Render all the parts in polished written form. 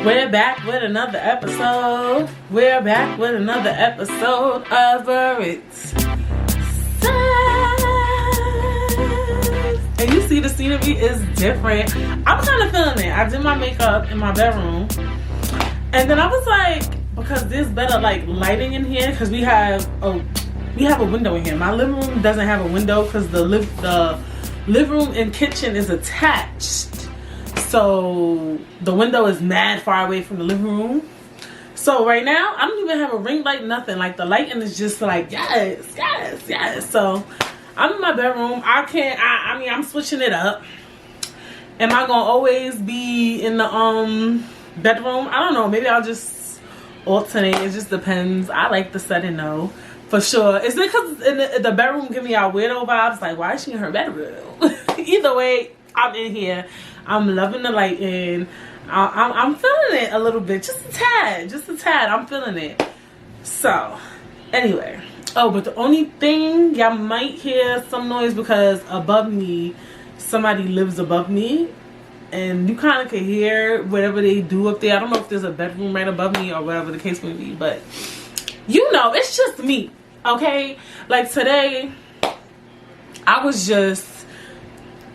We're back with another episode. We're back with another episode of It's And you see the scenery is different. I'm kind of feeling it. I did my makeup in my bedroom. And then I was like, because there's better like lighting in here, because we have a window in here. My living room doesn't have a window because the living room and kitchen is attached. So the window is mad far away from the living room. So right now, I don't even have a ring light, nothing. Like the lighting is just like, yes. So I'm in my bedroom. I mean, I'm switching it up. Am I gonna always be in the bedroom? I don't know. Maybe I'll just alternate. It just depends. I like the setting though, for sure. Is it because in the bedroom give me our weirdo vibes? Like, why is she in her bedroom? Either way, I'm in here. I'm loving the lighting. I'm feeling it a little bit, just a tad. I'm feeling it. So, anyway. Oh, but the only thing, y'all might hear some noise because above me, somebody lives above me. And you kind of can hear whatever they do up there. I don't know if there's a bedroom right above me or whatever the case may be. But, you know, it's just me. Okay? Like today, I was just...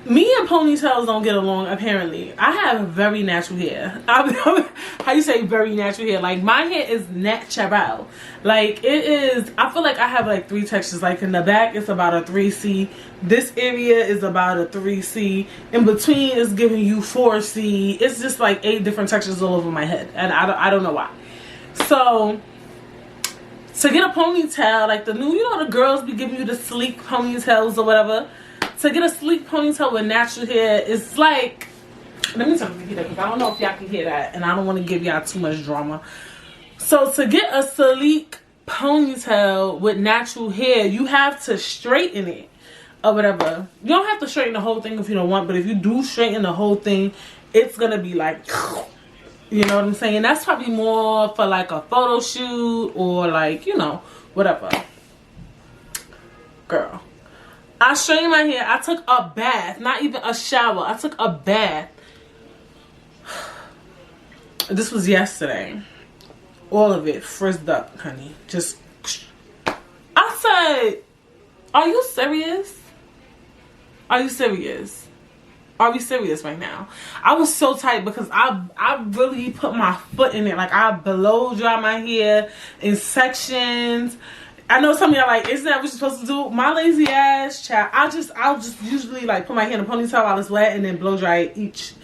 Me and ponytails don't get along, apparently. I have very natural hair. How you say very natural hair? Like, my hair is natural. Like, it is... I feel like I have, like, 3 textures. Like, in the back, it's about a 3C. This area is about a 3C. In between, it's giving you 4C. It's just, like, 8 different textures all over my head. And I don't know why. So... to get a ponytail, like the new... You know, the girls be giving you the sleek ponytails or whatever... To get a sleek ponytail with natural hair is like, let me turn the heat up because I don't know if y'all can hear that and I don't want to give y'all too much drama. So to get a sleek ponytail with natural hair, you have to straighten it or whatever. You don't have to straighten the whole thing if you don't want, but if you do straighten the whole thing, it's going to be like, you know what I'm saying? That's probably more for like a photo shoot or like, you know, whatever. Girl. I straightened my hair. I took a bath. Not even a shower. I took a bath. This was yesterday. All of it frizzed up, honey. Just... I said, are you serious? Are you serious? Are we serious right now? I was so tight because I really put my foot in it. Like, I blow dry my hair in sections. I know some of y'all like, isn't that what you're supposed to do? My lazy ass, child. I'll just usually like put my hair in a ponytail while it's wet and then blow dry it each.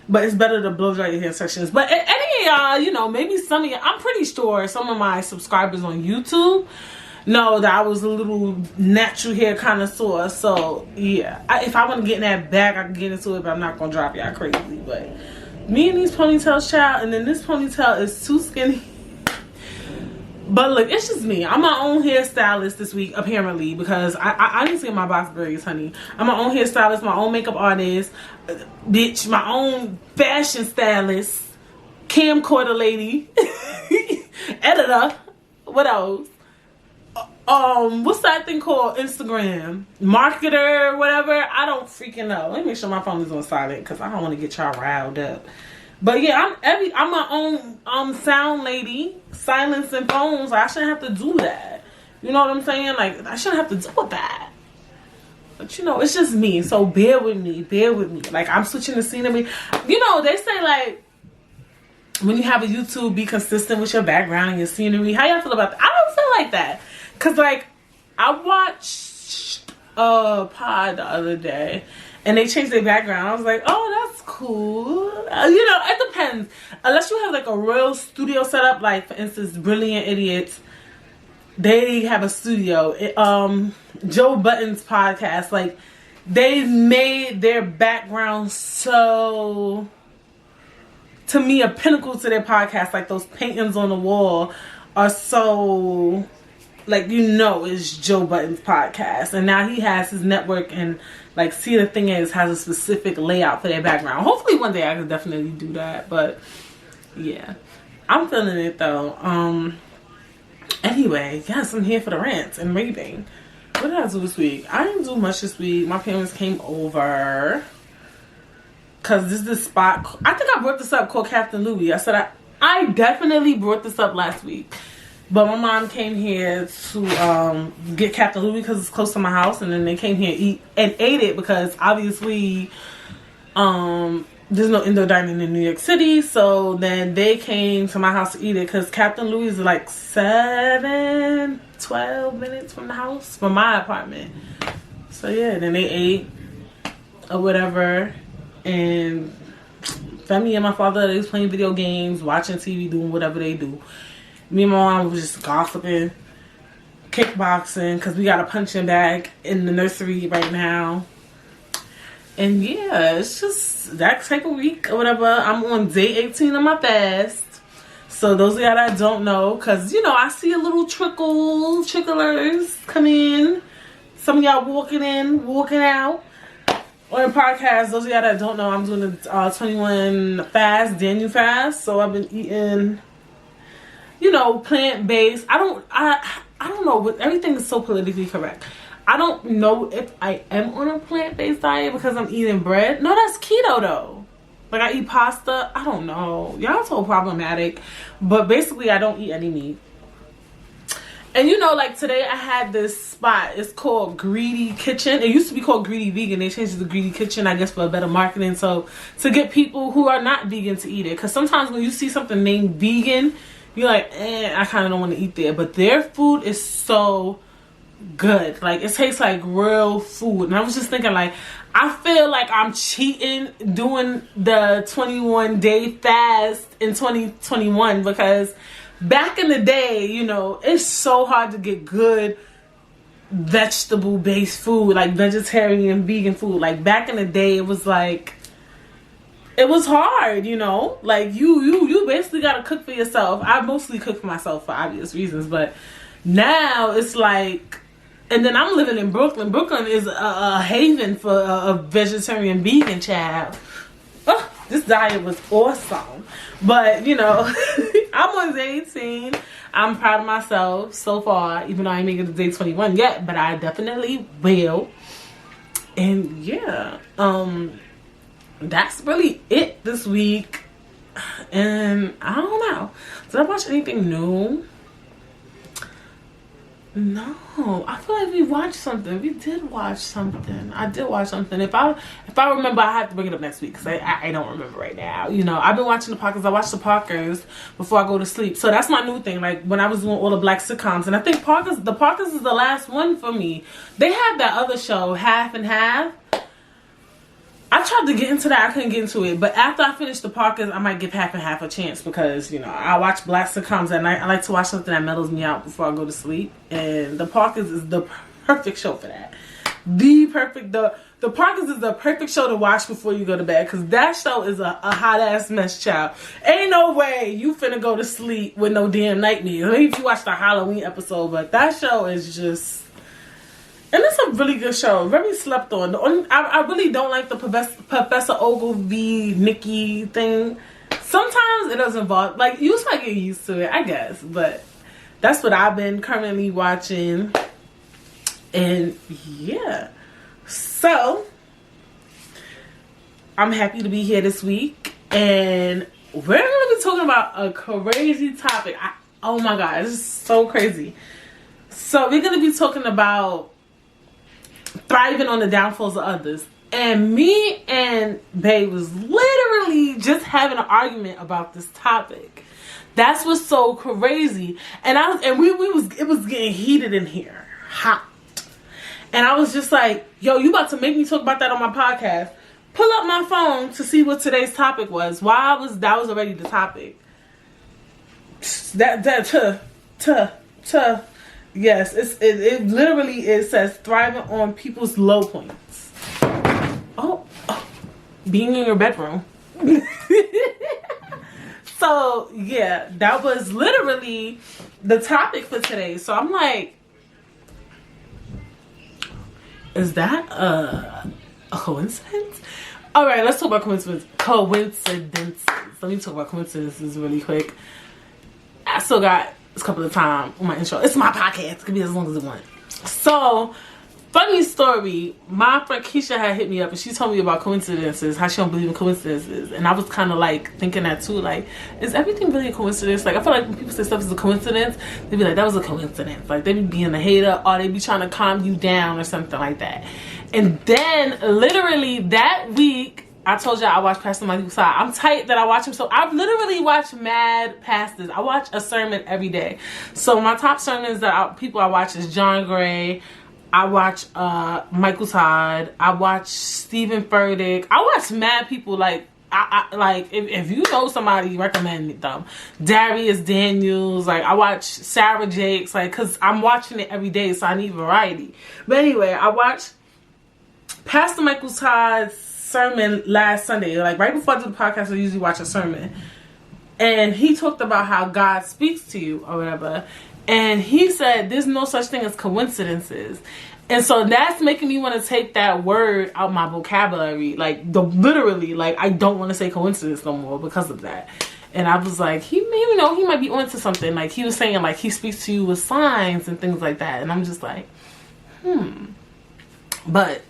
But it's better to blow dry your hair sections. But any of y'all, you know, maybe some of y'all, I'm pretty sure some of my subscribers on YouTube know that I was a little natural hair connoisseur. So yeah, if I want to get in that bag, I can get into it, but I'm not gonna drive y'all crazy. But me and these ponytails, child, and then this ponytail is too skinny. But look, it's just me. I'm my own hairstylist this week, apparently, because I need to get my box braids, honey. I'm my own hairstylist, my own makeup artist, bitch, my own fashion stylist, camcorder lady, editor, what else? What's that thing called? Instagram marketer, whatever. I don't freaking know. Let me make sure my phone is on silent because I don't want to get y'all riled up. But yeah, I'm my own sound lady, silencing phones. I shouldn't have to do that. You know what I'm saying? Like, I shouldn't have to do that. But you know, it's just me. So bear with me. Like, I'm switching the scenery. You know, they say like, when you have a YouTube, be consistent with your background and your scenery. How y'all feel about that? I don't feel like that. Cause like, I watched a pod the other day. And they changed their background. I was like, oh, that's cool. You know, it depends. Unless you have like a real studio setup, like for instance, Brilliant Idiots, they have a studio. Joe Budden's podcast, like they made their background so, to me, a pinnacle to their podcast. Like those paintings on the wall are so, like, you know, it's Joe Budden's podcast. And now he has his network and like, see, the thing is, has a specific layout for their background. Hopefully one day I can definitely do that. But yeah, I'm feeling it though. Anyway, yes, I'm here for the rants and raving. What did I do this week? I didn't do much this week. My parents came over because this is the spot. I think I brought this up, called Captain Louis. I said I definitely brought this up last week, but my mom came here to get Captain Louis because it's close to my house, and then they came here and ate it because obviously there's no indoor dining in New York City. So then they came to my house to eat it because Captain Louis is like 12 minutes from the house, from my apartment. So yeah, then they ate or whatever, and family and my father, they was playing video games, watching TV, doing whatever they do. Me and my mom was just gossiping, kickboxing, because we got a punching bag in the nursery right now. And yeah, it's just that type of week or whatever. I'm on day 18 of my fast. So those of y'all that don't know, because, you know, I see a little tricklers come in. Some of y'all walking in, walking out. On the podcast, those of y'all that don't know, I'm doing a 21 fast, Daniel fast. So I've been eating, you know, plant-based. I don't know, but everything is so politically correct. I don't know if I am on a plant-based diet because I'm eating bread. No, that's keto though. Like I eat pasta. I don't know. Y'all so problematic. But basically I don't eat any meat. And you know, like today I had this spot. It's called Greedy Kitchen. It used to be called Greedy Vegan. They changed it to Greedy Kitchen, I guess, for better marketing. So to get people who are not vegan to eat it. Because sometimes when you see something named vegan, you're like, I kind of don't want to eat there. But their food is so good. Like it tastes like real food. And I was just thinking, like, I feel like I'm cheating doing the 21-day fast in 2021 because back in the day, you know, it's so hard to get good vegetable-based food, like vegetarian, vegan food. Like back in the day, it was like, it was hard, you know? Like you basically gotta cook for yourself. I mostly cook for myself for obvious reasons, but now it's like, and then I'm living in Brooklyn. Brooklyn is a haven for a vegetarian vegan child. Oh, this diet was awesome. But, you know, I'm on day 18. I'm proud of myself so far, even though I ain't making it to day 21 yet, but I definitely will. And yeah, that's really it this week. And I don't know. Did I watch anything new? No, I feel like we watched something. We did watch something. I did watch something. If I remember, I have to bring it up next week because I don't remember right now. You know, I've been watching the Parkers. I watch the Parkers before I go to sleep. So that's my new thing. Like when I was doing all the black sitcoms, and I think the Parkers is the last one for me. They have that other show, Half and Half. I tried to get into that. I couldn't get into it. But after I finish the Parkers, I might give Half and Half a chance because, you know, I watch black sitcoms at night. I like to watch something that mellows me out before I go to sleep. And the Parkers is the perfect show for that. The Parkers is the perfect show to watch before you go to bed because that show is a hot-ass mess, child. Ain't no way you finna go to sleep with no damn nightmares. Maybe if you watch the Halloween episode, but that show is just... And it's a really good show. Very slept on. I really don't like the Professor Ogilvy, Nikki thing. Sometimes it doesn't involve... Like, you just gotta get used to it, I guess. But that's what I've been currently watching. And, yeah. So, I'm happy to be here this week. And we're going to be talking about a crazy topic. Oh, my God. This is so crazy. So, we're going to be talking about thriving on the downfalls of others. And me and Bae was literally just having an argument about this topic. That's what's so crazy. And it was getting heated in here. Hot. And I was just like, yo, you about to make me talk about that on my podcast. Pull up my phone to see what today's topic was. That was already the topic. Yes, it literally says thriving on people's low points. Oh, being in your bedroom. So yeah, that was literally the topic for today. So I'm like, is that a coincidence? All right, let's talk about coincidences. Let me talk about coincidences really quick. I still got a couple of time on my intro. It's my podcast. It can be as long as it wants. So Funny story, my friend Keisha had hit me up and she told me about coincidences, how she don't believe in coincidences. And I was kind of like thinking that too, like, is everything really a coincidence? Like, I feel like when people say stuff is a coincidence, they be like, that was a coincidence. Like, they be being a hater or they be trying to calm you down or something like that. And then literally that week, I told y'all I watched Pastor Michael Side. I'm tight that I watch him. So I've literally watched mad pastors. I watch a sermon every day. So my top sermons that people I watch is John Gray. I watch Michael Todd. I watch Stephen Furtick. I watch mad people like like if you know somebody, recommend them. Darius Daniels. Like I watch Sarah Jakes. Like because I'm watching it every day, so I need variety. But anyway, I watched Pastor Michael Todd's sermon last Sunday. Like right before I do the podcast, I usually watch a sermon, and he talked about how God speaks to you or whatever. And he said, there's no such thing as coincidences. And so that's making me want to take that word out my vocabulary. Like, literally, like, I don't want to say coincidence no more because of that. And I was like, he might be onto something. Like, he was saying, like, he speaks to you with signs and things like that. And I'm just like, But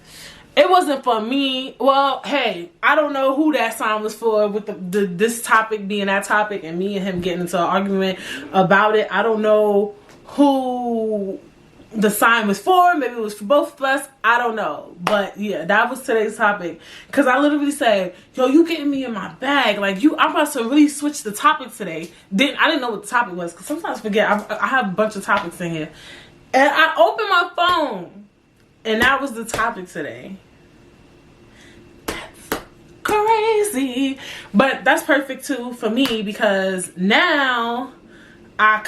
it wasn't for me. Well, hey, I don't know who that sign was for with this topic being that topic and me and him getting into an argument about it. I don't know who the sign was for. Maybe it was for both of us. I don't know. But yeah, that was today's topic. Because I literally said, yo, you getting me in my bag. Like, I'm about to really switch the topic today. I didn't know what the topic was. Because sometimes I forget. I have a bunch of topics in here. And I opened my phone. And that was the topic today. That's crazy. But that's perfect too for me because now I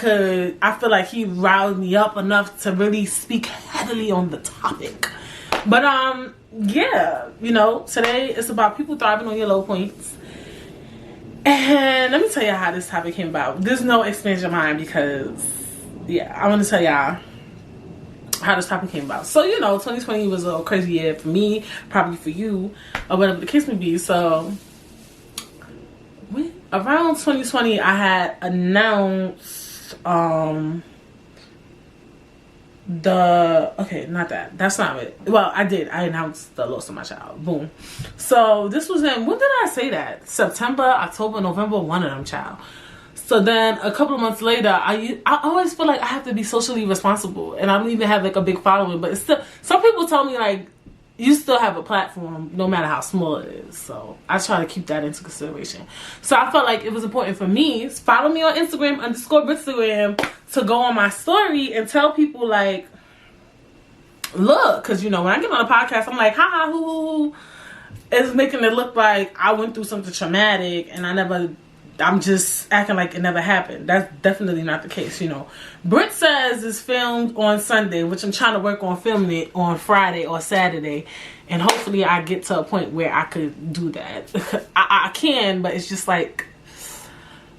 feel like he riled me up enough to really speak heavily on the topic. But yeah, today it's about people thriving on your low points. And let me tell you how this topic came about. There's no expansion of mine because yeah, I want to tell y'all how this topic came about. So 2020 was a crazy year for me, probably for you, or whatever the case may be. So around 2020 I had announced that's not it. Well, I announced the loss of my child. Boom. So this was when did I say that? September, October, November, one of them, child. So then a couple of months later, I always feel like I have to be socially responsible, and I don't even have like a big following, but it's still, some people tell me like, you still have a platform no matter how small it is. So I try to keep that into consideration. So I felt like it was important for me, follow me on Instagram _Britstagram, to go on my story and tell people like, look, because when I get on a podcast, I'm like, ha hoo hoo. It's making it look like I went through something traumatic and I'm just acting like it never happened. That's definitely not the case, Brit Says is filmed on Sunday, which I'm trying to work on filming it on Friday or Saturday. And hopefully I get to a point where I could do that. I can, but it's just like...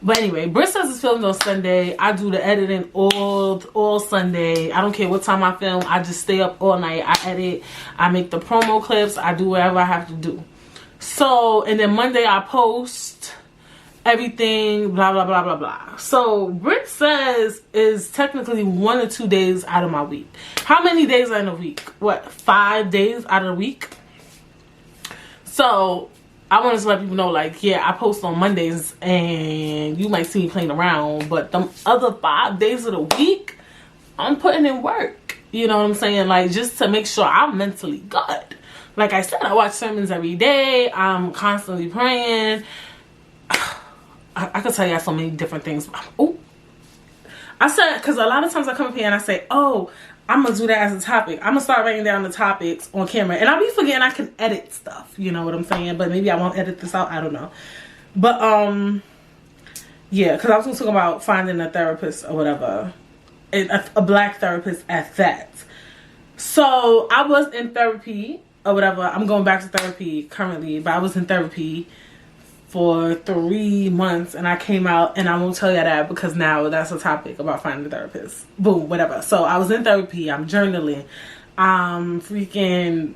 But anyway, Brit Says is filmed on Sunday. I do the editing all Sunday. I don't care what time I film. I just stay up all night. I edit. I make the promo clips. I do whatever I have to do. So, and then Monday I post... everything, blah blah blah blah blah. So Brit Says is technically 1 or 2 days out of my week. How many days are in a week? 5 days out of the week? So I wanted to let people know, like, yeah, I post on Mondays and you might see me playing around, but the other 5 days of the week I'm putting in work. You know what I'm saying? Like, just to make sure I'm mentally good. Like I said, I watch sermons every day. I'm constantly praying. I could tell you so many different things. Oh, I said, because a lot of times I come up here and I say, oh, I'm going to do that as a topic. I'm going to start writing down the topics on camera. And I'll be forgetting I can edit stuff. You know what I'm saying? But maybe I won't edit this out. I don't know. But, yeah, because I was going to talk about finding a therapist or whatever. A black therapist at that. So I was in therapy or whatever. I'm going back to therapy currently. But I was in therapy for 3 months and I came out, and I won't tell you that because now that's a topic about finding a therapist. Boom, whatever. So I was in therapy, I'm journaling, I'm freaking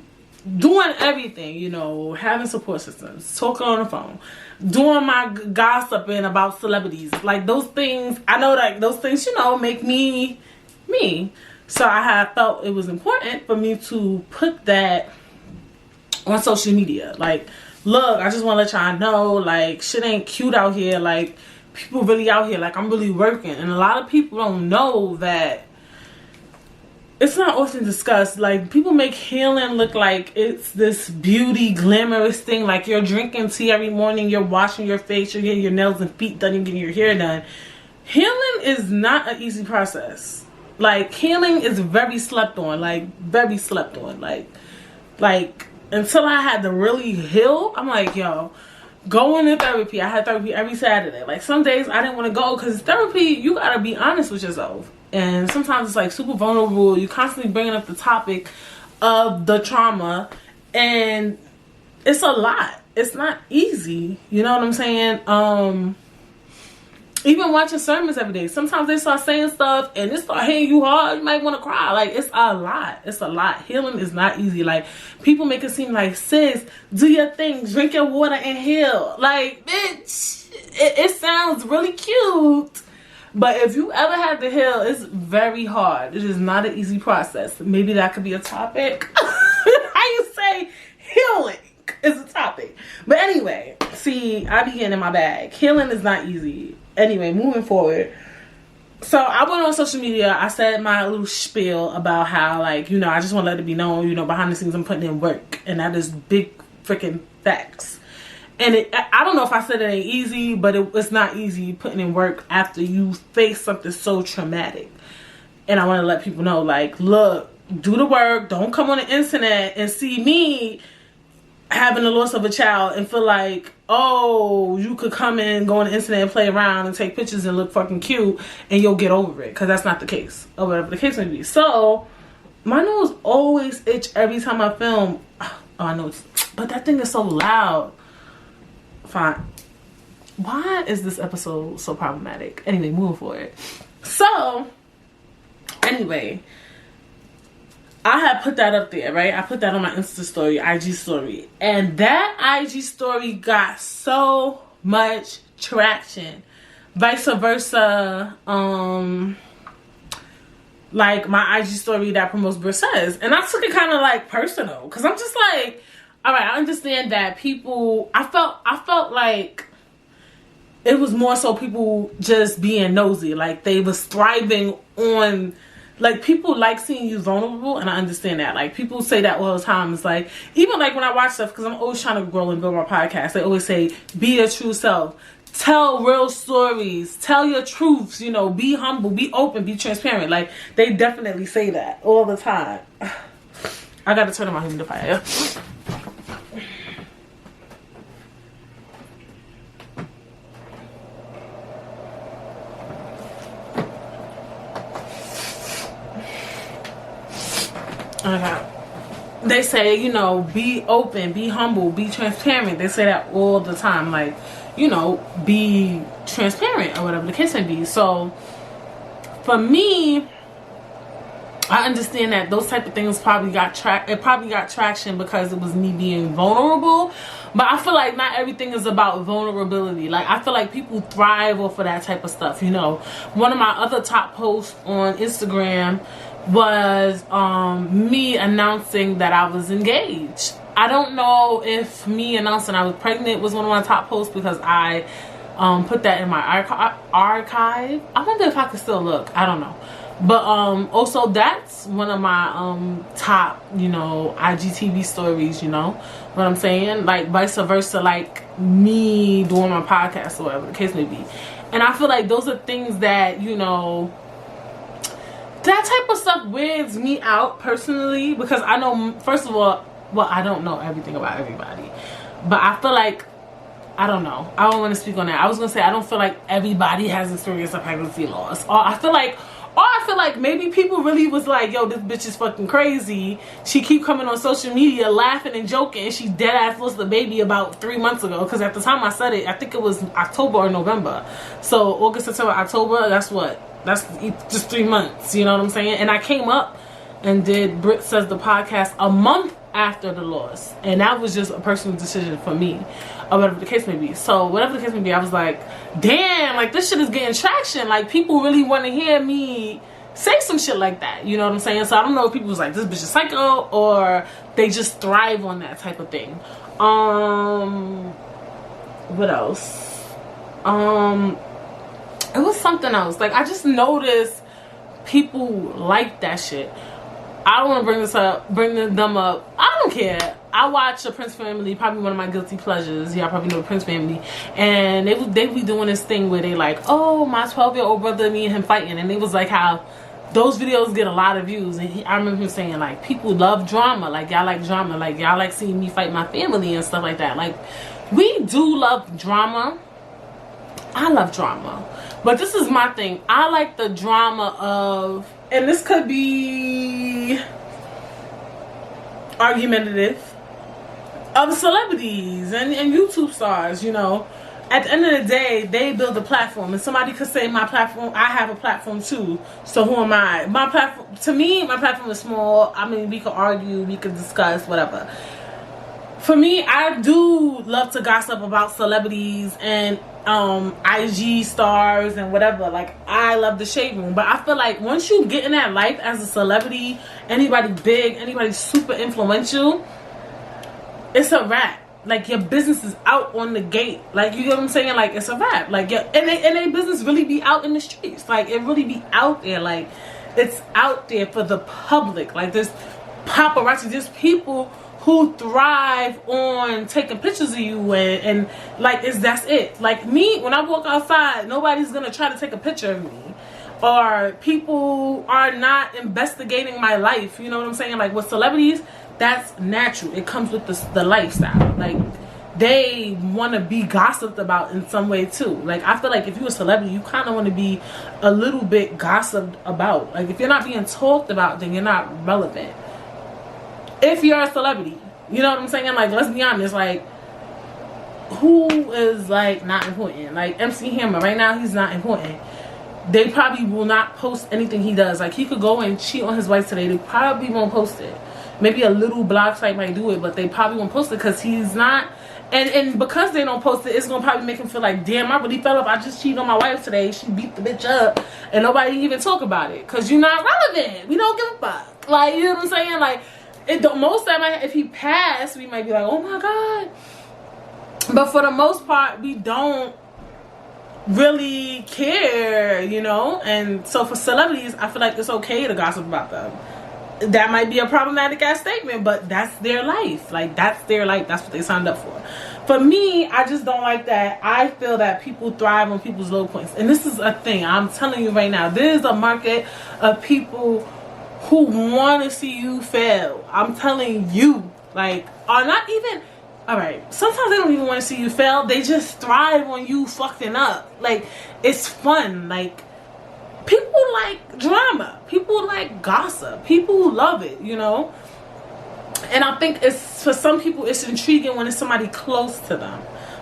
doing everything, having support systems, talking on the phone, doing my gossiping about celebrities. Like those things, I know like those things, make me me. So I had felt it was important for me to put that on social media. Like, look, I just want to let y'all know, like, shit ain't cute out here. Like, people really out here. Like, I'm really working. And a lot of people don't know that it's not often discussed. Like, people make healing look like it's this beauty, glamorous thing. Like, you're drinking tea every morning, you're washing your face, you're getting your nails and feet done, you're getting your hair done. Healing is not an easy process. Like, healing is very slept on. Like, very slept on. Like, until I had to really heal, I'm like, yo, going to therapy. I had therapy every Saturday. Like, some days I didn't want to go because therapy, you got to be honest with yourself. And sometimes it's like super vulnerable. You're constantly bringing up the topic of the trauma. And it's a lot. It's not easy. You know what I'm saying? Even watching sermons every day. Sometimes they start saying stuff and it start hitting you hard. You might want to cry. Like, it's a lot. It's a lot. Healing is not easy. Like, people make it seem like, sis, do your thing. Drink your water and heal. Like, bitch, it sounds really cute. But if you ever had to heal, it's very hard. It is not an easy process. Maybe that could be a topic. How you say healing is a topic. But anyway, see, I be getting in my bag. Healing is not easy. Anyway, moving forward. So I went on social media. I said my little spiel about how, like, you know, I just want to let it be known, you know, behind the scenes I'm putting in work. And that is big freaking facts. And I don't know if I said it ain't easy, but it's not easy putting in work after you face something so traumatic. And I want to let people know, like, look, do the work. Don't come on the internet and see me having the loss of a child and feel like, oh, you could come in, go on the internet and play around and take pictures and look fucking cute and you'll get over it. Because that's not the case. Or whatever the case may be. So, my nose always itch every time I film. Oh, I know. But that thing is so loud. Fine. Why is this episode so problematic? Anyway, moving forward. So, anyway, I had put that up there, right? I put that on my Insta story, IG story. And that IG story got so much traction. Vice versa, like my IG story that promotes Briseis. And I took it kind of like personal. Because I'm just like, all right, I understand that people, I felt like it was more so people just being nosy. Like, they was thriving on, like, people like seeing you vulnerable, and I understand that. Like, people say that all the time. It's like, even like when I watch stuff, because I'm always trying to grow and build my podcast, they always say, be your true self. Tell real stories. Tell your truths, you know, be humble, be open, be transparent. Like, they definitely say that all the time. I gotta turn on my humidifier. Okay. They say, you know, be open, be humble, be transparent. They say that all the time. Like, you know, be transparent or whatever the case may be. So, for me, I understand that those type of things probably got traction because it was me being vulnerable. But I feel like not everything is about vulnerability. Like, I feel like people thrive off of that type of stuff, you know. One of my other top posts on Instagram was me announcing that I was engaged. I don't know if me announcing I was pregnant was one of my top posts because I put that in my archive. I wonder if I could still look. I don't know. But also that's one of my top, you know, IGTV stories, you know what I'm saying? Like, vice versa, like me doing my podcast or whatever the case may be. And I feel like those are things that, you know, that type of stuff weirds me out personally, because I know, first of all, well, I don't know everything about everybody, but I feel like, I don't know, I don't want to speak on that. I was gonna say I don't feel like everybody has experience of pregnancy loss, or I feel like maybe people really was like, yo, this bitch is fucking crazy. She keep coming on social media laughing and joking, and she dead ass lost the baby about 3 months ago. Because at the time I said it, I think it was October or November. So August, September, October, that's what? That's just 3 months, you know what I'm saying? And I came up and did Brit Says the podcast a month after the loss. And that was just a personal decision for me, or whatever the case may be. So whatever the case may be, I was like, damn, like, this shit is getting traction. Like, people really want to hear me say some shit like that. You know what I'm saying? So I don't know if people was like, this bitch is psycho, or they just thrive on that type of thing. What else? It was something else. Like, I just noticed people like that shit. I don't want to bring them up. I don't care. I watch the Prince Family, probably one of my guilty pleasures. Y'all probably know the Prince Family. And they be doing this thing where they like, oh, my 12-year-old brother, me and him fighting. And it was like how those videos get a lot of views. And I remember him saying, like, people love drama. Like, y'all like drama. Like, y'all like seeing me fight my family and stuff like that. Like, we do love drama. I love drama. But this is my thing. I like the drama of, and this could be argumentative, of celebrities and YouTube stars, you know. At the end of the day, they build a platform, and somebody could say, my platform, I have a platform too, so who am I? My platform, to me, my platform is small. I mean, we could argue, we could discuss, whatever. For me, I do love to gossip about celebrities and IG stars and whatever. Like, I love the shade room, but I feel like once you get in that life as a celebrity, anybody big, anybody super influential, it's a wrap. Like, your business is out on the gate. Like, you know what I'm saying? Like, it's a wrap. Like, and their business really be out in the streets. Like, it really be out there. Like, it's out there for the public. Like, there's paparazzi, there's people who thrive on taking pictures of you, and like, that's it. Like, me, when I walk outside, nobody's gonna try to take a picture of me, or people are not investigating my life. You know what I'm saying? Like, with celebrities, that's natural. It comes with the lifestyle. Like, they want to be gossiped about in some way too. Like, I feel like if you're a celebrity, you kind of want to be a little bit gossiped about. Like, if you're not being talked about, then you're not relevant. If you're a celebrity, you know what I'm saying? Like, let's be honest. Like, who is, like, not important? Like, MC Hammer, right now, he's not important. They probably will not post anything he does. Like, he could go and cheat on his wife today. They probably won't post it. Maybe a little blog site might do it, but they probably won't post it because he's not. And because they don't post it, it's going to probably make him feel like, damn, I really fell up. I just cheated on my wife today. She beat the bitch up. And nobody even talk about it because you're not relevant. We don't give a fuck. Like, you know what I'm saying? Like, most time, if he passed, we might be like, oh my God. But for the most part, we don't really care, you know? And so for celebrities, I feel like it's okay to gossip about them. That might be a problematic ass statement, but that's their life. Like, that's their life. That's what they signed up for. For me, I just don't like that. I feel that people thrive on people's low points. And this is a thing. I'm telling you right now. There's a market of people who want to see you fail. I'm telling you. Like, are not even... Alright, sometimes they don't even want to see you fail. They just thrive on you fucking up. Like, it's fun. Like, people like drama. People like gossip. People love it, you know? And I think it's, for some people, it's intriguing when it's somebody close to them.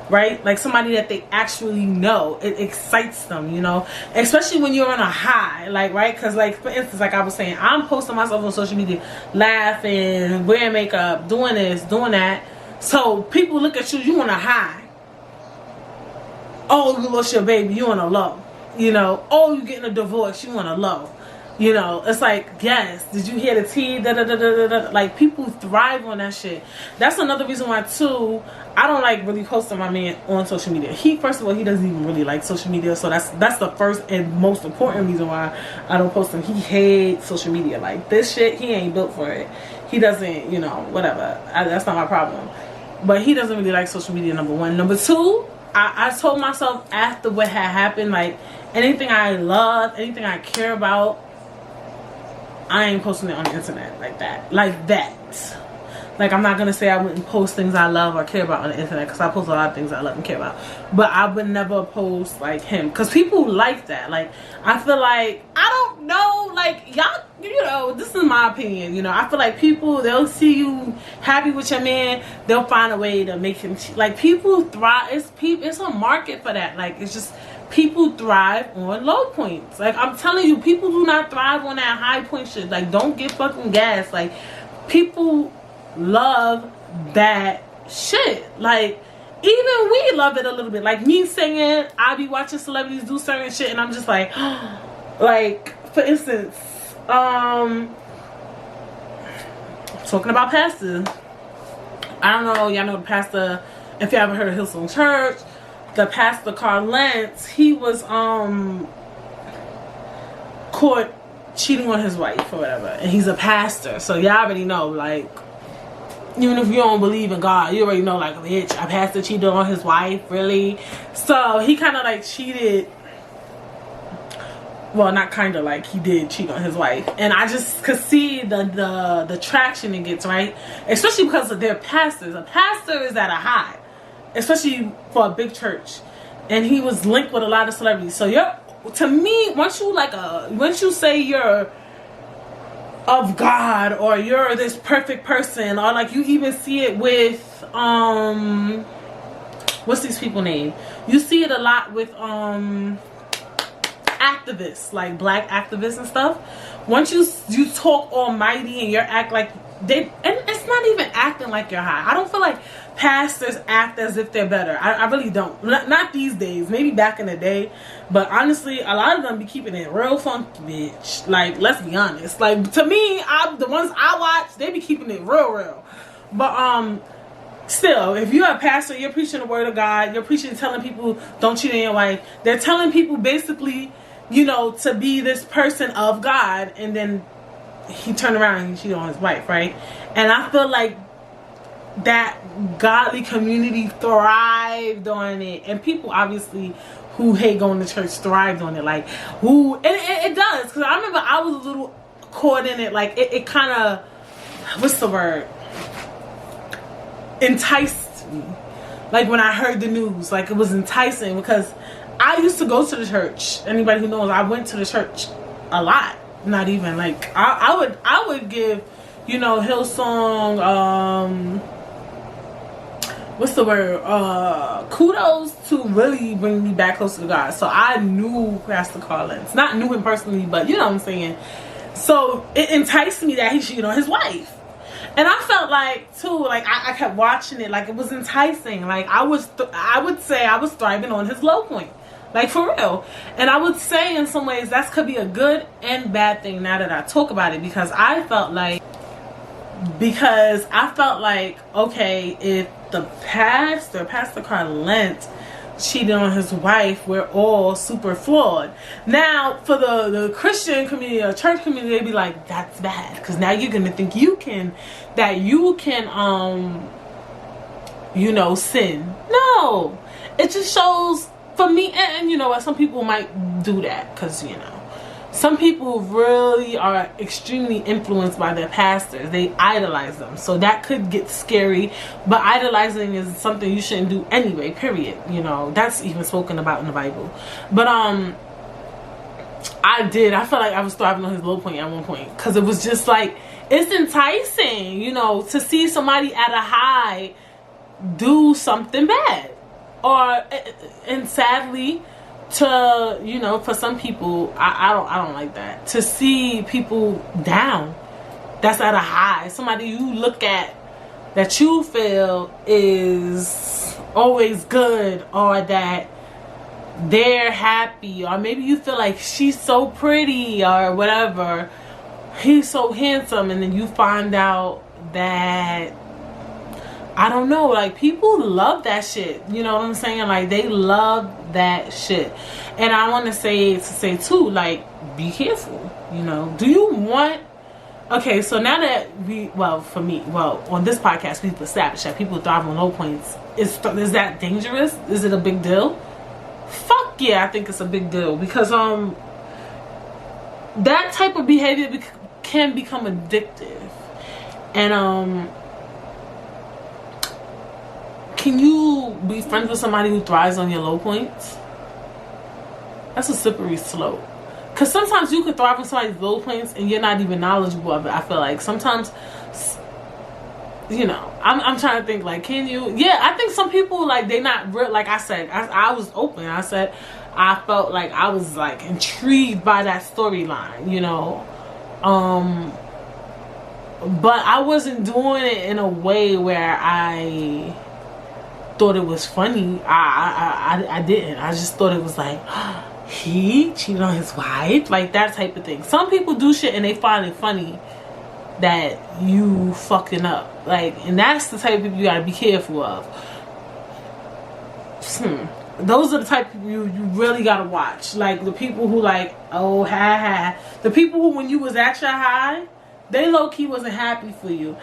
Right? Like somebody that they actually know. It excites them, you know? Especially when you're on a high. Like, right? Because, like, for instance, like I was saying, I'm posting myself on social media, laughing, wearing makeup, doing this, doing that. So people look at you, you on a high. Oh, you lost your baby, you on a low. You know? Oh, you getting a divorce, you on a low. You know, it's like, yes, did you hear the tea? Da, da, da, da, da. Like, people thrive on that shit. That's another reason why, too, I don't like really posting my man on social media. First of all, he doesn't even really like social media. So that's the first and most important reason why I don't post him. He hates social media. Like, this shit, he ain't built for it. He doesn't, you know, whatever. That's not my problem. But he doesn't really like social media, number one. Number two, I told myself after what had happened, like, anything I love, anything I care about, I ain't posting it on the internet like that. Like that. Like, I'm not going to say I wouldn't post things I love or care about on the internet, because I post a lot of things I love and care about. But I would never post, like, him. Because people like that. Like, I feel like, I don't know, like, y'all, you know, this is my opinion, you know. I feel like people, they'll see you happy with your man, they'll find a way to make him, like, people thrive. It's a market for that. Like, it's just... People thrive on low points. Like, I'm telling you, people do not thrive on that high point shit. Like, don't get fucking gas. Like, people love that shit. Like, even we love it a little bit. Like, me singing, I be watching celebrities do certain shit, and I'm just like, like, for instance, talking about pastors. I don't know, y'all know the pastor, if you haven't heard of Hillsong Church, the pastor Carl Lentz, he was caught cheating on his wife or whatever, and he's a pastor, so y'all already know, like, even if you don't believe in God, you already know, like, bitch, a pastor cheated on his wife, really? So he kind of like cheated. Well, not kind of, like, he did cheat on his wife. And I just could see the traction it gets, right? Especially because of their pastors. A pastor is at a high, especially for a big church. And he was linked with a lot of celebrities. So to me, once you say you're of God, or you're this perfect person, or like you even see it with what's these people name? You see it a lot with activists, like black activists and stuff. Once you talk almighty and you act like and it's not even acting like you're high. I don't feel like pastors act as if they're better. I really don't. Not these days. Maybe back in the day, but honestly, a lot of them be keeping it real funky, bitch. Like, let's be honest. Like, to me, the ones I watch, they be keeping it real. But still, if you're a pastor, you're preaching the word of God. You're preaching, telling people don't cheat on your wife. They're telling people basically, you know, to be this person of God, and then he turned around and he cheated on his wife, right? And I feel like that godly community thrived on it, and people obviously who hate going to church thrived on it. Like, it does, because I remember I was a little caught in it. Like, it kind of, what's the word, enticed me. Like, when I heard the news, like, it was enticing, because I used to go to the church. Anybody who knows, I went to the church a lot. Not even, like, I would give, you know, Hillsong, what's the word, kudos to really bring me back closer to God. So I knew Pastor Carl Lentz. Not knew him personally, but you know what I'm saying. So it enticed me that he cheated on his wife. And I felt like, too, like, I kept watching it. Like, it was enticing. Like, I would say I was thriving on his low point. Like, for real. And I would say in some ways that could be a good and bad thing now that I talk about it. Because I felt like, okay, if the Pastor Carl Lentz, cheated on his wife, we're all super flawed. Now, for the Christian community or church community, they'd be like, that's bad. Because now you're going to think you can, you know, sin. No. It just shows, for me, and you know what, some people might do that because, you know, some people really are extremely influenced by their pastors. They idolize them. So that could get scary. But idolizing is something you shouldn't do anyway, period. You know, that's even spoken about in the Bible. But I felt like I was thriving on his low point at one point. Because it was just like, it's enticing, you know, to see somebody at a high do something bad. And sadly, to, you know, for some people, I don't like that. To see people down, that's at a high. Somebody you look at that you feel is always good, or that they're happy, or maybe you feel like she's so pretty or whatever, he's so handsome, and then you find out that, I don't know, like, people love that shit. You know what I'm saying? Like, they love that shit. And I want to say too, like, be careful. You know, do you want, okay, so now that for me, on this podcast, we've established that people thrive on low points. Is that dangerous? Is it a big deal? Fuck yeah, I think it's a big deal. Because, that type of behavior can become addictive. And, can you be friends with somebody who thrives on your low points? That's a slippery slope. Because sometimes you could thrive on somebody's low points and you're not even knowledgeable of it. I feel like sometimes, you know, I'm trying to think, like, can you? Yeah, I think some people, like, they not real. Like I said, I was open. I said I felt like I was, like, intrigued by that storyline, you know. But I wasn't doing it in a way where I thought it was funny. I didn't. I just thought it was like, he cheated on his wife, like that type of thing. Some people do shit and they find it funny that you fucking up, like, and that's the type of people you gotta be careful of. Those are the type of people you really gotta watch. Like the people who like, oh ha ha, the people who when you was at your high, they low-key wasn't happy for you.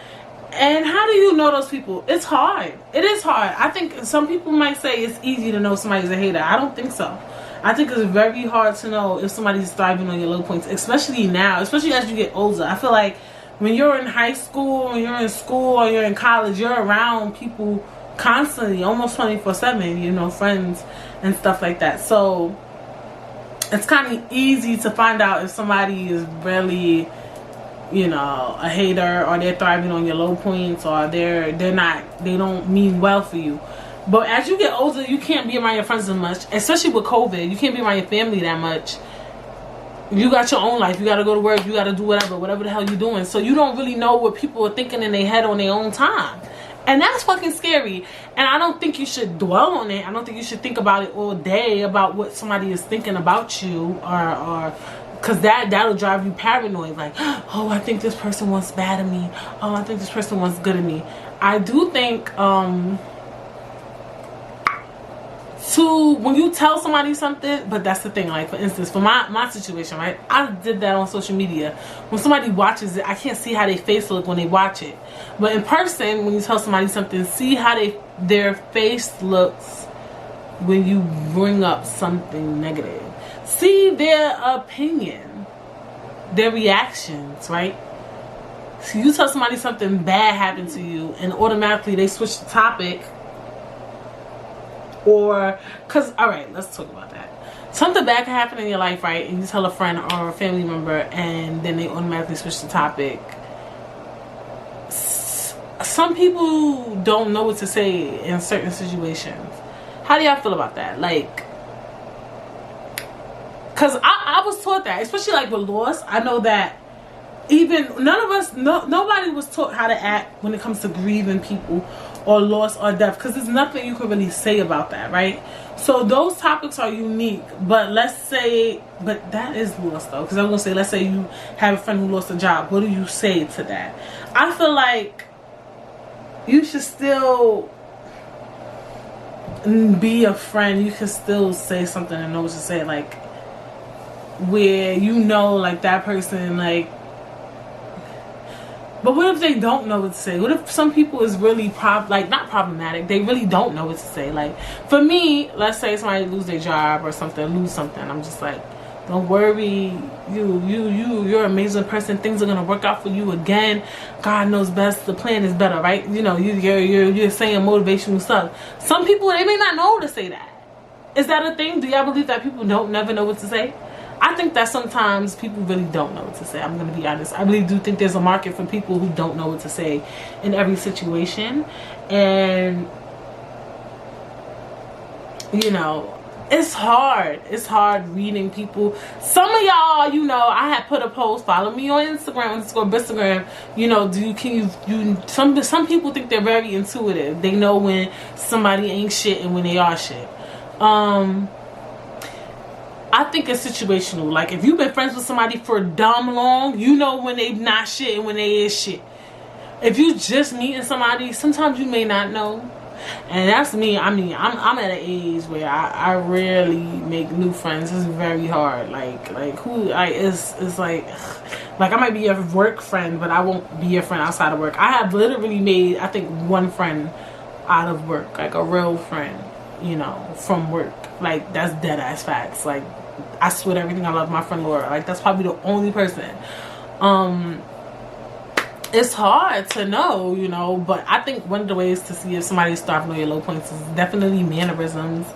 And how do you know those people? It's hard. It is hard. I think some people might say it's easy to know somebody's a hater. I don't think so. I think it's very hard to know if somebody's thriving on your low points, especially now, especially as you get older. I feel like when you're in high school, when you're in school, or you're in college, you're around people constantly, almost 24/7, you know, friends and stuff like that. So it's kind of easy to find out if somebody is really, you know, a hater, or they're thriving on your low points, or they don't mean well for you. But as you get older, you can't be around your friends as much, especially with COVID. You can't be around your family that much. You got your own life. You got to go to work. You got to do whatever the hell you're doing. So you don't really know what people are thinking in their head on their own time. And that's fucking scary. And I don't think you should dwell on it. I don't think you should think about it all day, about what somebody is thinking about you, or because that'll drive you paranoid. Like, oh, I think this person wants bad of me. Oh, I think this person wants good of me. I do think when you tell somebody something, but that's the thing, like for instance, for my situation, right, I did that on social media. When somebody watches it, I can't see how their face look when they watch it, but in person, when you tell somebody something, see how their face looks when you bring up something negative. See their opinion, their reactions, right? So you tell somebody something bad happened to you and automatically they switch the topic. Or, cause, alright, let's talk about that. Something bad can happen in your life, right? And you tell a friend or a family member and then they automatically switch the topic. Some people don't know what to say in certain situations. How do y'all feel about that? Like, cause I was taught that, especially like with loss. I know that even nobody was taught how to act when it comes to grieving people or loss or death, because there's nothing you can really say about that, right? So those topics are unique. But let's say, but that is loss though, because I was gonna say, let's say you have a friend who lost a job. What do you say to that? I feel like you should still be a friend. You can still say something and know what to say, like where you know, like that person, like. But what if they don't know what to say? What if some people is really not problematic? They really don't know what to say. Like for me, let's say somebody lose their job or something, lose something. I'm just like, don't worry, you're an amazing person. Things are gonna work out for you again. God knows best. The plan is better, right? You know, you're saying motivational stuff. Some people, they may not know to say that. Is that a thing? Do y'all believe that people never know what to say? I think that sometimes people really don't know what to say. I'm going to be honest. I really do think there's a market for people who don't know what to say in every situation. And, you know, it's hard. It's hard reading people. Some of y'all, you know, I had put a post. Follow me on Instagram. You know, some people think they're very intuitive. They know when somebody ain't shit and when they are shit. I think it's situational. Like if you've been friends with somebody for dumb long, you know when they not shit and when they is shit. If you just meeting somebody, sometimes you may not know. And that's me. I mean, I'm at an age where I rarely make new friends. It's very hard. It's like I might be a work friend, but I won't be a friend outside of work. I have literally made, I think, one friend out of work, like a real friend, you know, from work. Like that's dead ass facts. Like I swear to everything I love, my friend Laura. Like that's probably the only person. It's hard to know, you know, but I think one of the ways to see if somebody's thriving on your low points is definitely mannerisms.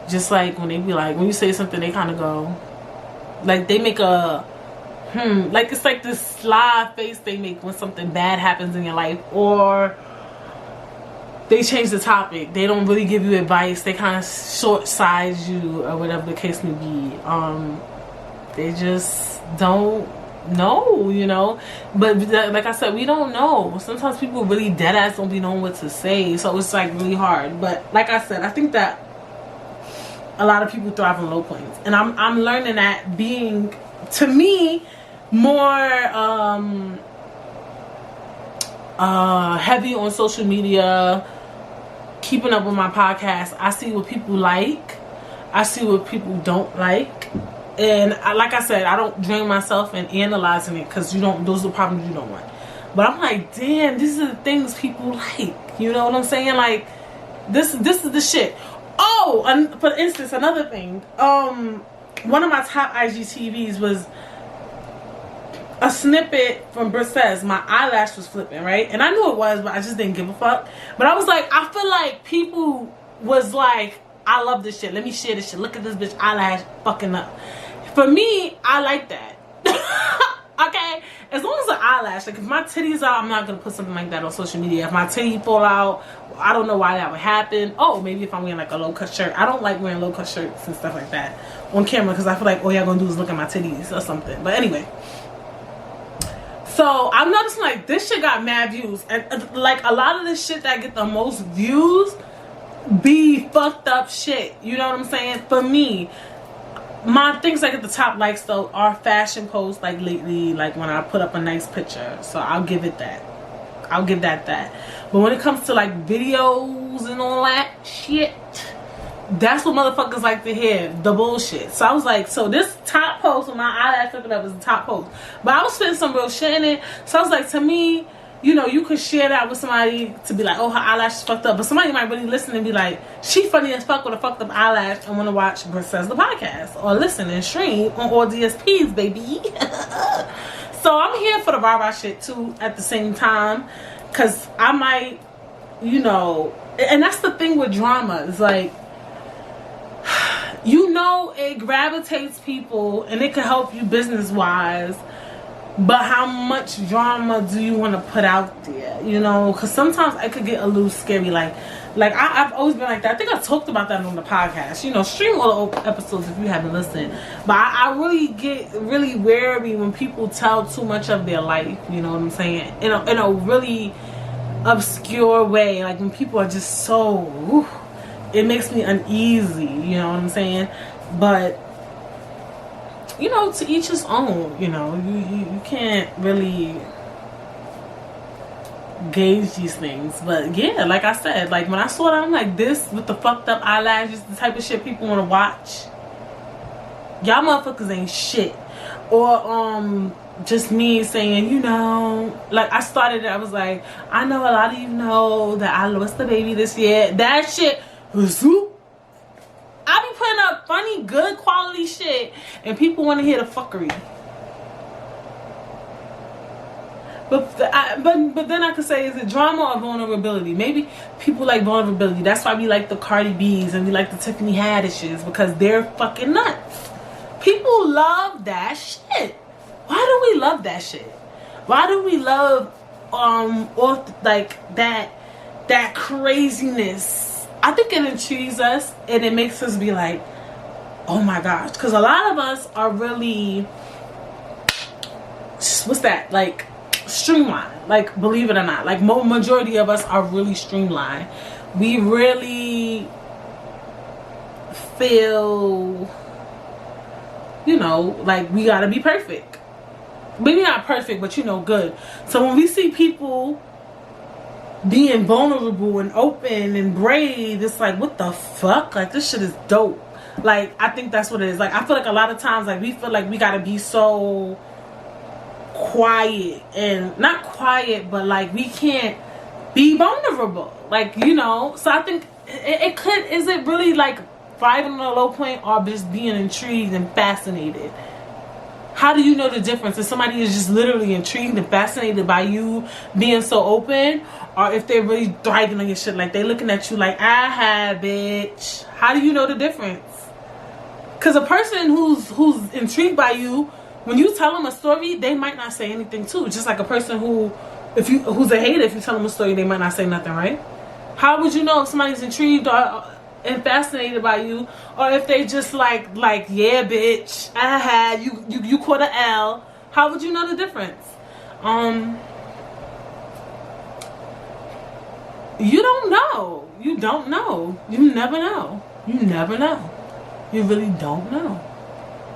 Just like when they be like, when you say something, they kind of go, like they make a like it's like this sly face they make when something bad happens in your life, or they change the topic. They don't really give you advice. They kind of short size you or whatever the case may be. They just don't know, you know. But like I said, we don't know. Sometimes people really dead ass don't be knowing what to say. So it's like really hard. But like I said, I think that a lot of people thrive on low points, and I'm learning that being, to me, more heavy on social media, keeping up with my podcast. I see what people like, I see what people don't like, and like I said, I don't drain myself in analyzing it, because those are the problems you don't want. But I'm like, damn, these are the things people like. You know what I'm saying? Like, this is the shit. Oh, and for instance, another thing. One of my top IGTVs was a snippet from Briseis. My eyelash was flipping, right? And I knew it was, but I just didn't give a fuck. But I was like, I feel like people was like, I love this shit. Let me share this shit. Look at this bitch eyelash fucking up. For me, I like that. Okay? As long as the eyelash, like if my titties out, I'm not gonna put something like that on social media. If my titty fall out, I don't know why that would happen. Oh, maybe if I'm wearing like a low cut shirt. I don't like wearing low cut shirts and stuff like that on camera, because I feel like all y'all gonna do is look at my titties or something. But anyway, so I'm noticing like this shit got mad views, and like a lot of this shit that get the most views be fucked up shit. You know what I'm saying? For me, my things like at the top likes though are fashion posts, like lately, like when I put up a nice picture. So I'll give it that. I'll give that. But when it comes to like videos and all that shit, that's what motherfuckers like to hear, the bullshit. So I was like, so this top post with my eyelash looking up is the top post. But I was spending some real shit in it. So I was like, to me, you know, you could share that with somebody to be like, oh, her eyelash is fucked up. But somebody might really listen and be like, she funny as fuck with a fucked up eyelash, and want to watch Briseis the podcast or listen and stream on all DSPs, baby. So I'm here for the rah-rah shit too at the same time, because I might, you know, and that's the thing with drama. It's like, you know, it gravitates people and it can help you business-wise. But how much drama do you want to put out there? You know, because sometimes I could get a little scary. Like I've always been like that. I think I talked about that on the podcast. You know, stream all the old episodes if you haven't listened. But I really get really wary when people tell too much of their life. You know what I'm saying? In a really obscure way. Like when people are just so, it makes me uneasy. You know what I'm saying? But you know, to each his own. You know, you can't really gauge these things. But yeah, like I said, like when I saw that, I'm like, this with the fucked up eyelashes, the type of shit people want to watch. Y'all motherfuckers ain't shit. Or just me saying, you know, like I started it, I was like, I know a lot of you know that I lost the baby this year. That shit, I be putting up funny, good quality shit, and people want to hear the fuckery. But then I could say, is it drama or vulnerability? Maybe people like vulnerability. That's why we like the Cardi B's and we like the Tiffany Haddishes, because they're fucking nuts. People love that shit. Why do we love that shit? Why do we love like that craziness? I think it intrigues us and it makes us be like, oh my gosh. Because a lot of us are really, what's that? Like, streamlined. Like, believe it or not. Like, majority of us are really streamlined. We really feel, you know, like we gotta be perfect. Maybe not perfect, but you know, good. So when we see people being vulnerable and open and brave, it's like, what the fuck? Like, this shit is dope. Like, I think that's what it is. Like, I feel like a lot of times, like, we feel like we gotta be so quiet, and not quiet, but like we can't be vulnerable. Like, you know, so I think it could, is it really like fighting on a low point or just being intrigued and fascinated? How do you know the difference if somebody is just literally intrigued and fascinated by you being so open, or if they're really thriving on your shit, like they looking at you like, aha, bitch? How do you know the difference? Because a person who's intrigued by you, when you tell them a story, they might not say anything too. Just like a person who's a hater, if you tell them a story, they might not say nothing, right? How would you know if somebody's intrigued and fascinated by you, or if they just like yeah, bitch, aha, you caught an L? How would you know the difference? You don't know. You don't know. You never know. You never know. You really don't know.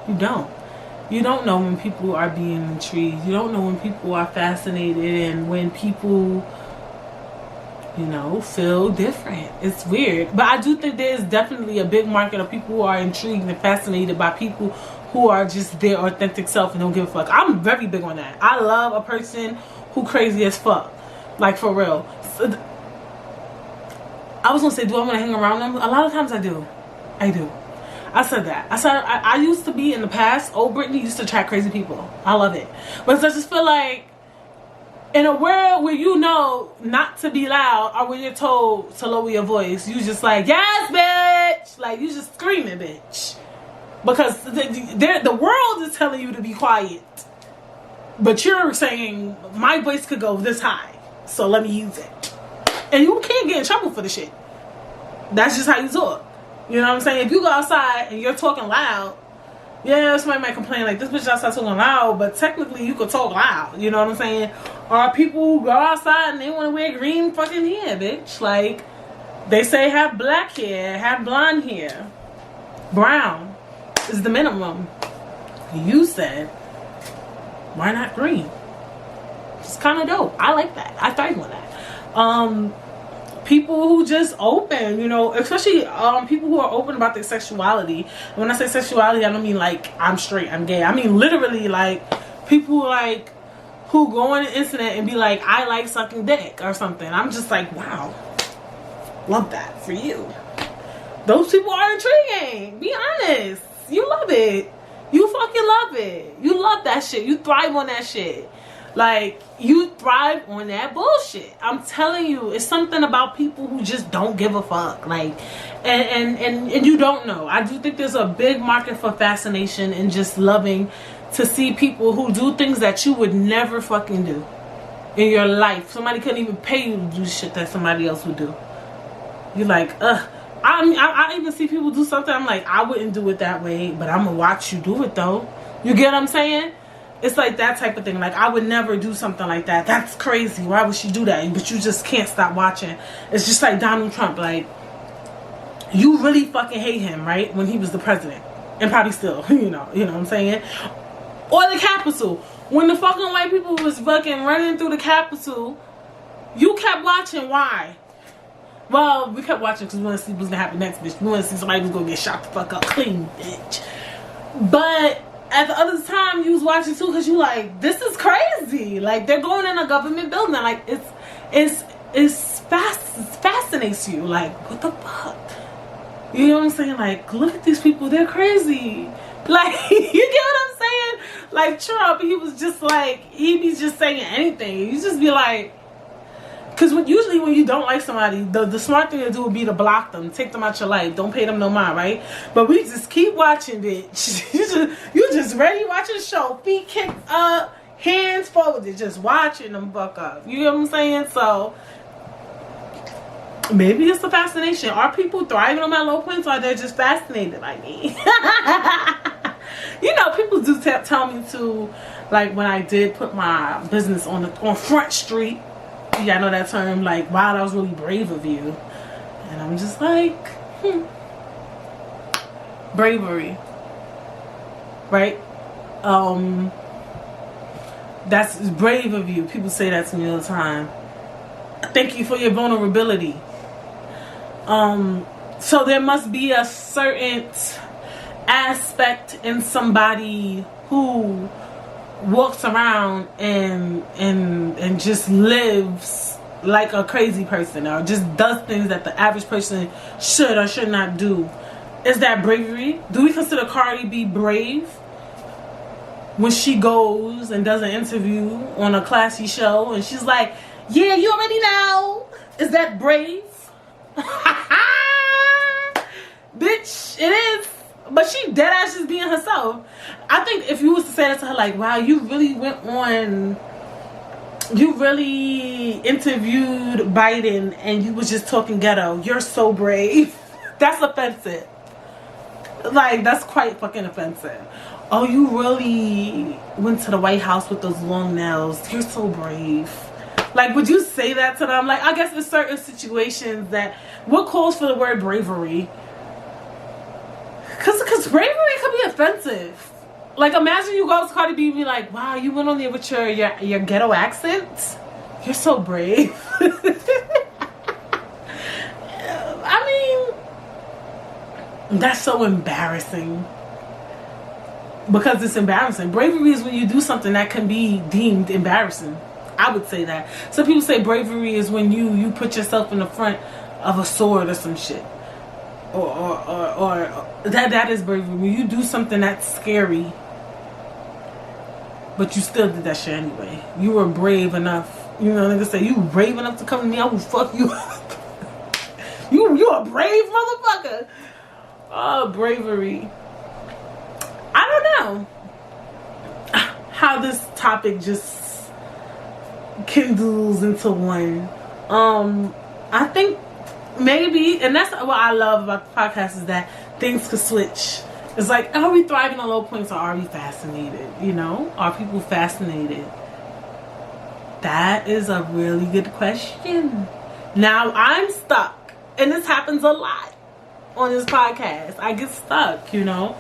You don't. You don't know when people are being intrigued. You don't know when people are fascinated and when people, you know, feel different. It's weird. But I do think there is definitely a big market of people who are intrigued and fascinated by people who are just their authentic self and don't give a fuck. I'm very big on that. I love a person who crazy as fuck. Like, for real. So, I was gonna say, do I want to hang around them? A lot of times I do. I do. I said that. I used to be in the past. Old Britney used to attract crazy people. I love it. But I just feel like in a world where you know not to be loud or when you're told to lower your voice, you just like, yes, bitch. Like, you just screaming, bitch. Because the world is telling you to be quiet. But you're saying, my voice could go this high. So let me use it. And you can't get in trouble for the shit. That's just how you talk. You know what I'm saying? If you go outside and you're talking loud, yeah, somebody might complain like, this bitch outside talking loud, but technically you could talk loud. You know what I'm saying? Or people who go outside and they want to wear green fucking hair, bitch. Like, they say have black hair, have blonde hair. Brown is the minimum. You said, why not green? It's kind of dope. I like that. I thrive on that. People who just open, you know, especially people who are open about their sexuality. When I say sexuality, I don't mean like I'm straight, I'm gay. I mean literally like people like who go on the internet and be like, I like sucking dick or something. I'm just like, wow, love that for you. Those people are intriguing. Be honest. You love it. You fucking love it. You love that shit. You thrive on that shit. Like, you thrive on that bullshit. I'm telling you, it's something about people who just don't give a fuck. Like, and you don't know. I do think there's a big market for fascination and just loving to see people who do things that you would never fucking do in your life. Somebody couldn't even pay you to do shit that somebody else would do. You're like, ugh. I even see people do something, I'm like, I wouldn't do it that way, but I'm gonna watch you do it though. You get what I'm saying? It's like that type of thing. Like, I would never do something like that. That's crazy. Why would she do that? But you just can't stop watching. It's just like Donald Trump. Like, you really fucking hate him, right? When he was the president. And probably still, you know what I'm saying? Or the Capitol. When the fucking white people was fucking running through the Capitol, you kept watching. Why? Well, we kept watching because we want to see what's going to happen next, bitch. We want to see somebody who's going to get shot the fuck up clean, bitch. But at the other time, you was watching too because you like, this is crazy. Like, they're going in a government building. Like, it fascinates you. Like, what the fuck? You know what I'm saying? Like, look at these people. They're crazy. Like, you get what I'm saying? Like, Trump, he was just like, he be just saying anything. You just be like, because usually when you don't like somebody, the smart thing to do would be to block them, take them out your life, don't pay them no mind, right? But we just keep watching, bitch. you just ready watching the show, feet kicked up, hands folded, just watching them fuck up. You know what I'm saying? So maybe it's the fascination. Are people thriving on my low points, or are they just fascinated by me? You know, people do tell me to, like, when I did put my business on Front Street. Yeah, I know that term. Like, wow, that was really brave of you. And I'm just like, bravery, right? That's brave of you. People say that to me all the time. Thank you for your vulnerability. So there must be a certain aspect in somebody who walks around and just lives like a crazy person, or just does things that the average person should or should not do. Is that bravery? Do we consider Cardi B brave when she goes and does an interview on a classy show and she's like, yeah, you already know? Is that brave? Bitch, it is. But she dead ass just being herself. I think if you was to say that to her, like, wow, you really interviewed Biden and you was just talking ghetto, you're so brave. That's offensive. Like, that's quite fucking offensive. Oh, you really went to the White House with those long nails, you're so brave. Like, would you say that to them? Like, I guess in certain situations that, what calls for the word bravery? Cause bravery could be offensive. Like, imagine you go up to Cardi B and be like, wow, you went on there with your ghetto accent? You're so brave. I mean, that's so embarrassing. Because it's embarrassing. Bravery is when you do something that can be deemed embarrassing. I would say that. Some people say bravery is when you put yourself in the front of a sword or some shit. Or that is bravery. When you do something that's scary, but you still did that shit anyway. You were brave enough. You know, niggas say, you brave enough to come to me, I will fuck you up. You a brave motherfucker. Oh, bravery. I don't know how this topic just kindles into one. I think maybe, and that's what I love about the podcast, is that things could switch. It's like, are we thriving on low points, or are we fascinated? You know, are people fascinated? That is a really good question. Now I'm stuck, and this happens a lot on this podcast. I get stuck, you know.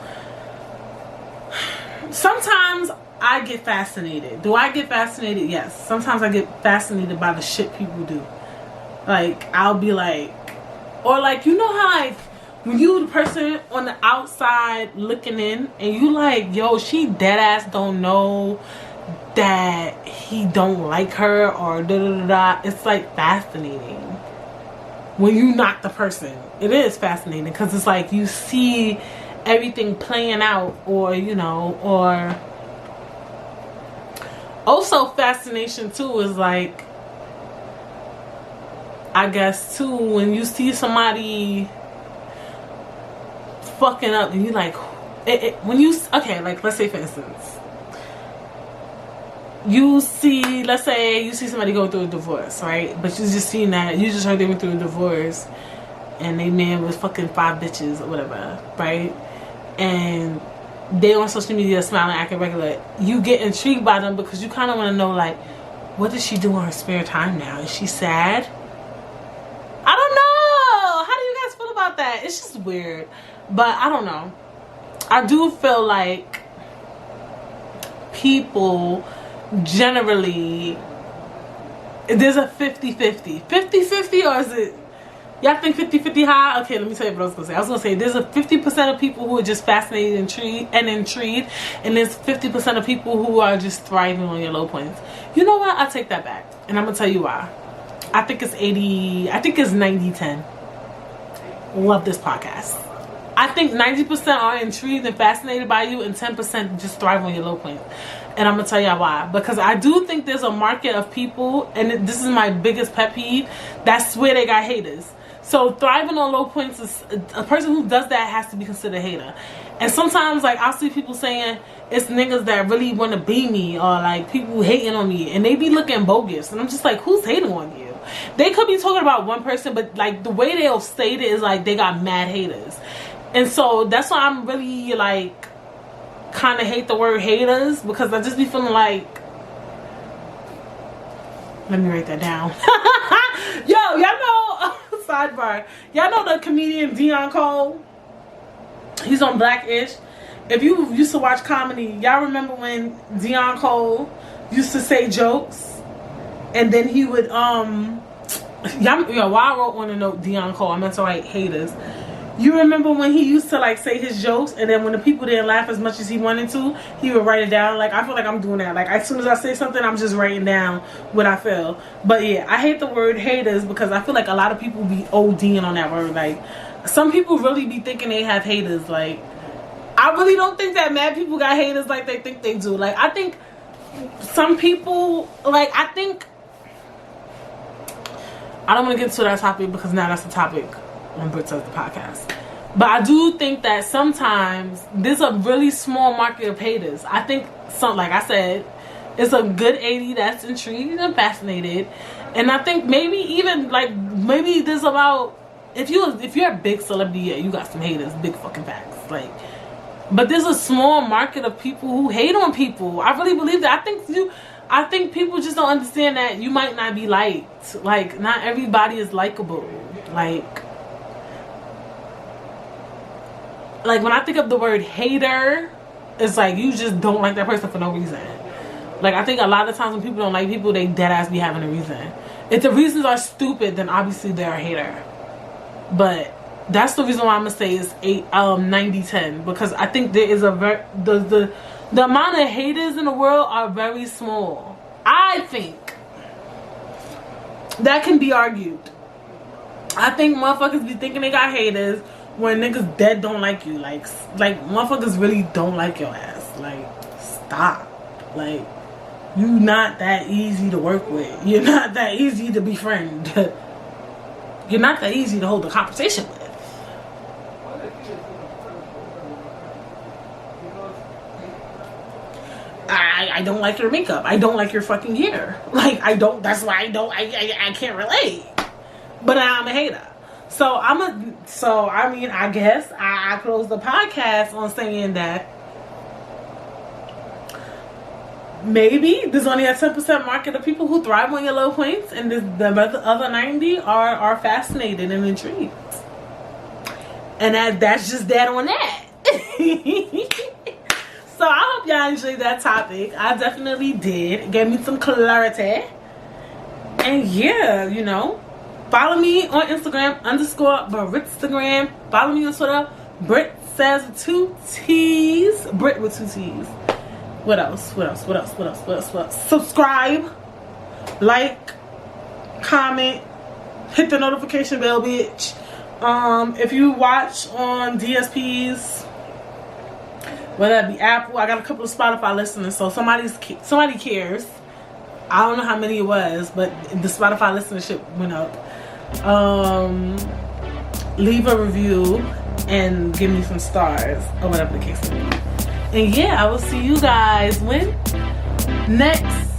Sometimes I get fascinated. Do I get fascinated? Yes. Sometimes I get fascinated by the shit people do. Like, I'll be like, or like, you know how like when you the person on the outside looking in, and you like, yo, she dead ass don't know that he don't like her, or da da da da. It's like fascinating when you not the person. It is fascinating because it's like you see everything playing out, or you know, or also fascination too is like, I guess too, when you see somebody fucking up and you like when you, okay, like let's say for instance, let's say you see somebody go through a divorce, right? But you just seen that, you just heard they went through a divorce and they man was fucking 5 bitches or whatever, right? And they on social media smiling, acting regular. You get intrigued by them because you kind of want to know, like, what does she do in her spare time now? Is she sad? I don't know. How do you guys feel about that? It's just weird. But I don't know. I do feel like people generally, there's a 50-50. 50-50, or is it, y'all think 50-50 high? Okay, let me tell you what I was going to say. I was going to say there's a 50% of people who are just fascinated and intrigued. And there's 50% of people who are just thriving on your low points. You know what? I'll take that back. And I'm going to tell you why. I think it's 90-10. Love this podcast. I think 90% are intrigued and fascinated by you, and 10% just thrive on your low points. And I'm going to tell y'all why. Because I do think there's a market of people, and this is my biggest pet peeve, that's where they got haters. So thriving on low points is, a person who does that has to be considered a hater. And sometimes, like, I'll see people saying it's niggas that really want to be me, or like people hating on me, and they be looking bogus. And I'm just like, who's hating on you? They could be talking about one person, but like the way they'll state it is like they got mad haters. And so that's why I'm really like kind of hate the word haters, because I just be feeling like, let me write that down. Yo, y'all know, sidebar, y'all know the comedian Deon Cole? He's on Blackish. If you used to watch comedy, y'all remember when Deon Cole used to say jokes, and then he would while I wrote on a note Deon Cole, I meant to write haters. You remember when he used to like say his jokes, and then when the people didn't laugh as much as he wanted to, he would write it down? Like, I feel like I'm doing that. Like, as soon as I say something, I'm just writing down what I feel. But yeah, I hate the word haters because I feel like a lot of people be ODing on that word. Like, some people really be thinking they have haters. Like, I really don't think that mad people got haters like they think they do. Like, I think some people, like, I don't want to get into that topic because now that's the topic on Brit Says the podcast. But I do think that sometimes there's a really small market of haters. I think like I said, it's a good 80 that's intrigued and fascinated. And I think maybe even like, maybe there's about, if you're a big celebrity, yeah, you got some haters, big fucking facts. Like, but there's a small market of people who hate on people. I really believe that. I think people just don't understand that you might not be liked. Like, not everybody is likable. Like, like when I think of the word hater, it's like you just don't like that person for no reason. Like I think a lot of times when people don't like people, they dead ass be having a reason. If the reasons are stupid, then obviously they're a hater. But that's the reason why I'm gonna say it's 90-10, because I think there is the amount of haters in the world are very small. I think that can be argued. I think motherfuckers be thinking they got haters when niggas dead don't like you. Like motherfuckers really don't like your ass. Like, stop. Like, you not that easy to work with. You're not that easy to befriend. You're not that easy to hold a conversation with. I don't like your makeup. I don't like your fucking hair. Like, I don't, that's why I can't relate. But I'm a hater. So I mean, I guess I closed the podcast on saying that maybe there's only a 10% market of people who thrive on your low points, and the other 90 are fascinated and intrigued. And that's just that on that. So I hope y'all enjoyed that topic. I definitely did. It gave me some clarity. And yeah, you know, follow me on Instagram _Britstagram. Follow me on Twitter, Brit says 2 T's. Brit with 2 T's. What else? Subscribe, like, comment, hit the notification bell, bitch. If you watch on DSPs, whether it be Apple, I got a couple of Spotify listeners, so somebody cares. I don't know how many it was, but the Spotify listenership went up. Leave a review and give me some stars, or whatever the case may be. And yeah, I will see you guys when next